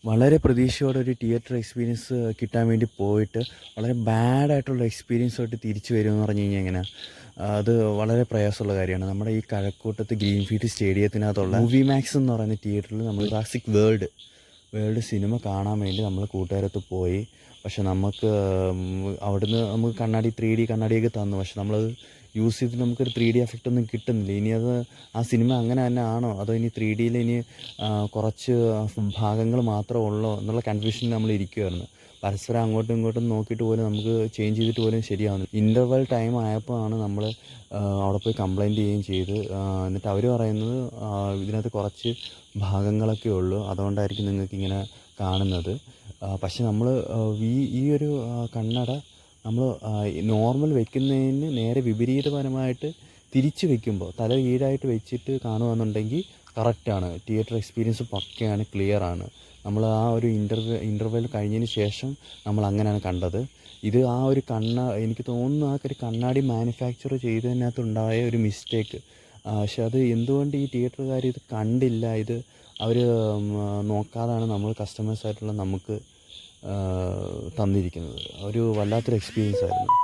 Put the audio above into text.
വളരെ പ്രതീക്ഷയോടെ ഒരു തിയേറ്റർ എക്സ്പീരിയൻസ് കിട്ടാൻ വേണ്ടി പോയിട്ട് വളരെ ബാഡായിട്ടുള്ള എക്സ്പീരിയൻസായിട്ട് തിരിച്ചു വരുമെന്ന് പറഞ്ഞു കഴിഞ്ഞാൽ എങ്ങനെ, അത് വളരെ പ്രയാസമുള്ള കാര്യമാണ്. നമ്മുടെ ഈ കഴക്കൂട്ടത്ത് ഗ്രീൻഫീൽഡ് സ്റ്റേഡിയത്തിനകത്തുള്ള മൂവി മാക്സ് എന്ന് പറയുന്ന തിയേറ്ററിൽ നമ്മൾ ക്ലാസിക് വേൾഡ് സിനിമ കാണാൻ വേണ്ടി നമ്മൾ കൂട്ടുകാരത്ത് പോയി. പക്ഷെ നമുക്ക് അവിടുന്ന് നമുക്ക് കണ്ണാടി 3D കണ്ണാടിയൊക്കെ തന്നു. പക്ഷെ നമ്മളത് യൂസ് ചെയ്തിട്ട് നമുക്കൊരു 3D എഫക്റ്റ് ഒന്നും കിട്ടുന്നില്ല. ഇനി അത് ആ സിനിമ അങ്ങനെ തന്നെ ആണോ, അതോ ഇനി 3Dയിൽ ഇനി കുറച്ച് ഭാഗങ്ങൾ മാത്രമേ ഉള്ളോ എന്നുള്ള കൺഫ്യൂഷനിൽ നമ്മൾ ഇരിക്കുമായിരുന്നു. പരസ്പരം അങ്ങോട്ടും ഇങ്ങോട്ടും നോക്കിയിട്ട് പോലും നമുക്ക് ചേഞ്ച് ചെയ്തിട്ട് പോലും ശരിയാവുന്നില്ല. ഇൻ്റർവെൽ ടൈം ആയപ്പോൾ ആണ് നമ്മൾ അവിടെ പോയി കംപ്ലയിൻറ്റ് ചെയ്യുകയും ചെയ്ത്. എന്നിട്ട് അവർ പറയുന്നത് ഇതിനകത്ത് കുറച്ച് ഭാഗങ്ങളൊക്കെ ഉള്ളൂ, അതുകൊണ്ടായിരിക്കും നിങ്ങൾക്കിങ്ങനെ കാണുന്നത്. പക്ഷെ നമ്മൾ ഈ ഒരു കണ്ണട നമ്മൾ നോർമൽ വെക്കുന്നതിന് നേരെ വിപരീതപരമായിട്ട് തിരിച്ച് വെക്കുമ്പോൾ തല കീഴായിട്ട് വെച്ചിട്ട് കാണുകയെന്നുണ്ടെങ്കിൽ കറക്റ്റാണ്. തിയേറ്റർ എക്സ്പീരിയൻസ് പക്കയാണ്, ക്ലിയറാണ്. നമ്മൾ ആ ഒരു ഇൻ്റർവെൽ കഴിഞ്ഞതിന് ശേഷം നമ്മൾ അങ്ങനെയാണ് കണ്ടത്. ഇത് ആ ഒരു എനിക്ക് തോന്നുന്നു ആ ഒരു കണ്ണാടി മാനുഫാക്ചർ ചെയ്തതിനകത്തുണ്ടായ ഒരു മിസ്റ്റേക്ക്. പക്ഷെ അത് എന്തുകൊണ്ട് ഈ തിയേറ്ററുകാർ ഇത് കണ്ടില്ല, ഇത് അവർ നോക്കാതാണ് നമ്മൾ കസ്റ്റമേഴ്സായിട്ടുള്ള നമുക്ക് തന്നിരിക്കുന്നത്. ഒരു വല്ലാത്തൊരു എക്സ്പീരിയൻസ് ആയിരുന്നു.